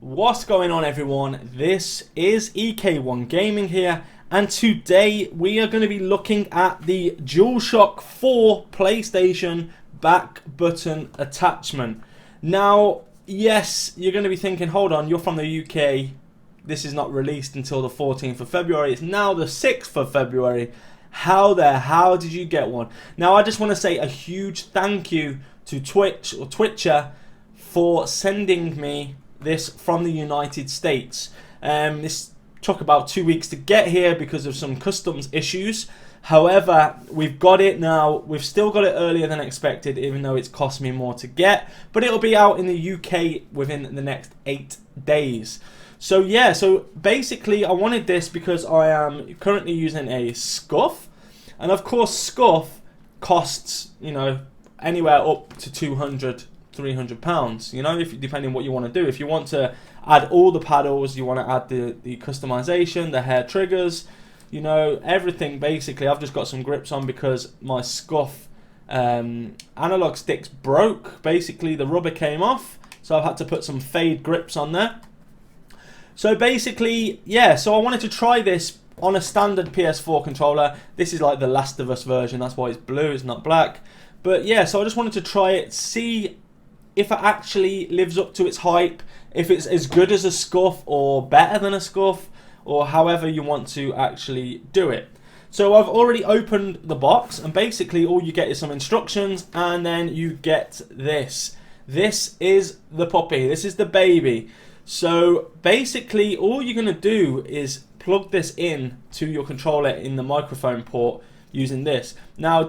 What's going on, everyone? This is EK1 Gaming here, and today we are going to be looking at the DualShock 4 PlayStation back button attachment. Now, yes, you're going to be thinking, hold on, you're from the UK, this is not released until the 14th of February, it's now the 6th of February. How did you get one? Now, I just want to say a huge thank you to Twitch or Twitcher for sending me this from the United States. This took about 2 weeks to get here because of some customs issues. However, we've got it now. We've still got it earlier than expected, even though it's cost me more to get. But it'll be out in the UK within the next 8 days. So yeah, so basically I wanted this because I am currently using a Scuff. And of course Scuff costs, you know, anywhere up to £200–300, you know, depending what you want to do. If you want to add all the paddles, you want to add the customization, the hair triggers, you know, everything basically. I've just got some grips on because my Scuff analog sticks broke. Basically the rubber came off, so I've had to put some fade grips on there. So basically, yeah, so I wanted to try this on a standard PS4 controller. This is like the Last of Us version, that's why it's blue, it's not black. But yeah, so I just wanted to try it, see if it actually lives up to its hype, if it's as good as a Scuff or better than a Scuff, or however you want to actually do it. So I've already opened the box, and basically all you get is some instructions, and then you get this. This is the puppy, this is the baby. So basically all you're going to do is plug this in to your controller in the microphone port using this. Now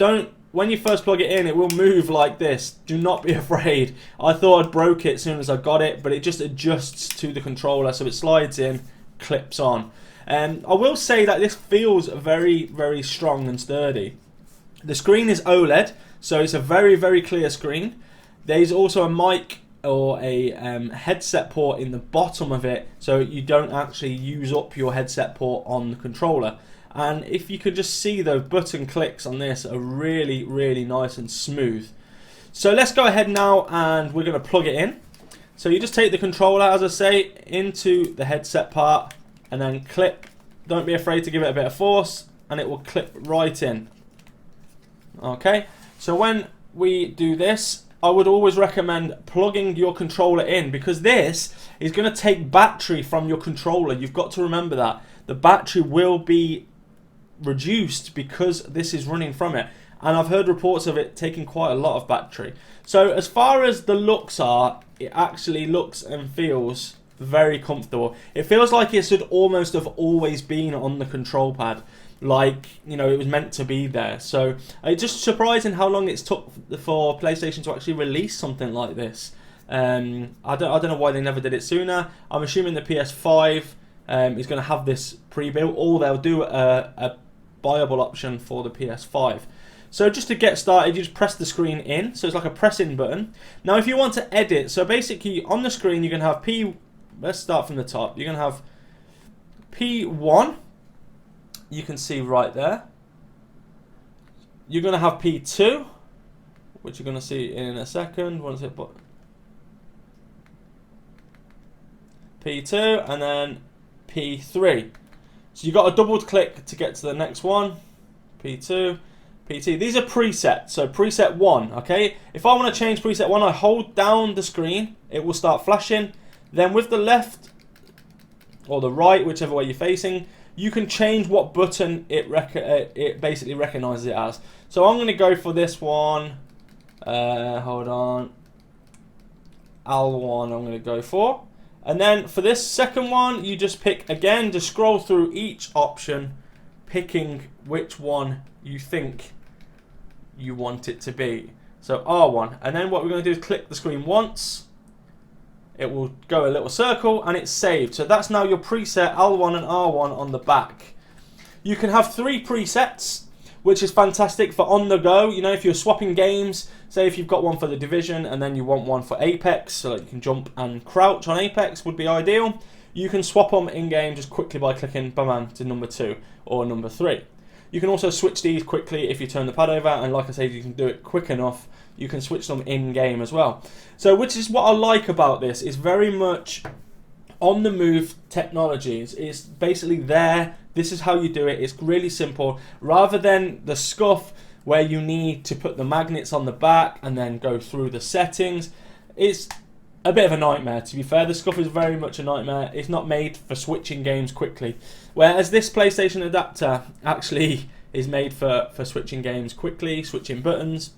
when you first plug it in, it will move like this. Do not be afraid. I thought I'd broke it as soon as I got it, but it just adjusts to the controller, so it slides in, clips on. And I will say that this feels very, very strong and sturdy. The screen is OLED, so it's a very, very clear screen. There's also a mic or a headset port in the bottom of it, so you don't actually use up your headset port on the controller. And if you could just see, those button clicks on this are really, really nice and smooth. So let's go ahead now and we're going to plug it in. So you just take the controller, as I say, into the headset part and then clip. Don't be afraid to give it a bit of force and it will clip right in. Okay, so when we do this, I would always recommend plugging your controller in, because this is going to take battery from your controller. You've got to remember that. The battery will be reduced because this is running from it, and I've heard reports of it taking quite a lot of battery. So as far as the looks are, it actually looks and feels very comfortable. It feels like it should almost have always been on the control pad, like, you know, it was meant to be there. So it's just surprising how long it's took for PlayStation to actually release something like this. I don't know why they never did it sooner. I'm assuming the PS5 is going to have this pre-built, or they'll do a buyable option for the PS5. So just to get started, you just press the screen in, so it's like a press in button. Now if you want to edit, so basically on the screen you can have let's start from the top. You're going to have P1, you can see right there. You're going to have P2, which you're going to see in a second. Once it P2 and then P3. So you've got a double click to get to the next one. P2, P2. These are presets. So preset 1, okay? If I want to change preset 1, I hold down the screen. It will start flashing. Then with the left or the right, whichever way you're facing, you can change what button it basically recognizes it as. So I'm going to go for this one. Hold on. L1 I'm going to go for. And then for this second one, you just pick, again, just scroll through each option, picking which one you think you want it to be. So R1. And then what we're going to do is click the screen once. It will go a little circle and it's saved. So that's now your preset L1 and R1 on the back. You can have 3 presets, which is fantastic for on the go. You know, if you're swapping games, say if you've got one for the Division and then you want one for Apex, so that you can jump and crouch on Apex would be ideal. You can swap them in game just quickly by clicking bam to number 2 or number 3. You can also switch these quickly if you turn the pad over, and like I said, you can do it quick enough. You can switch them in game as well. So, which is what I like about this. It's very much on the move technologies. It's basically there. This is how you do it. It's really simple. Rather than the scuff where you need to put the magnets on the back and then go through the settings, it's a bit of a nightmare, to be fair. The scuff is very much a nightmare. It's not made for switching games quickly, whereas this PlayStation adapter actually is made for switching games quickly, switching buttons,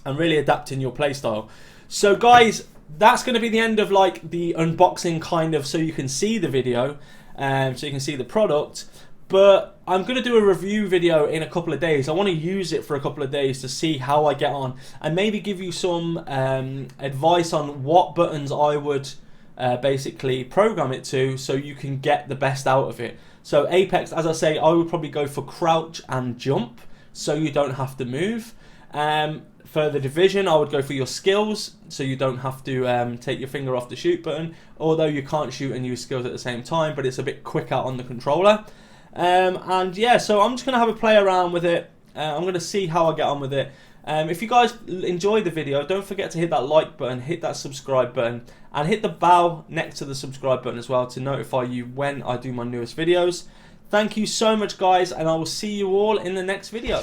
and really adapting your playstyle. So guys, that's going to be the end of like the unboxing kind of, so you can see the video, so you can see the product. But I'm going to do a review video in a couple of days. I want to use it for a couple of days to see how I get on, and maybe give you some advice on what buttons I would basically program it to, so you can get the best out of it. So Apex, as I say, I would probably go for crouch and jump, so you don't have to move. For the Division, I would go for your skills, so you don't have to take your finger off the shoot button, although you can't shoot and use skills at the same time, but it's a bit quicker on the controller. And yeah, so I'm just going to have a play around with it. I'm going to see how I get on with it. If you guys enjoy the video, don't forget to hit that like button, hit that subscribe button, and hit the bell next to the subscribe button as well to notify you when I do my newest videos. Thank you so much, guys, and I will see you all in the next video.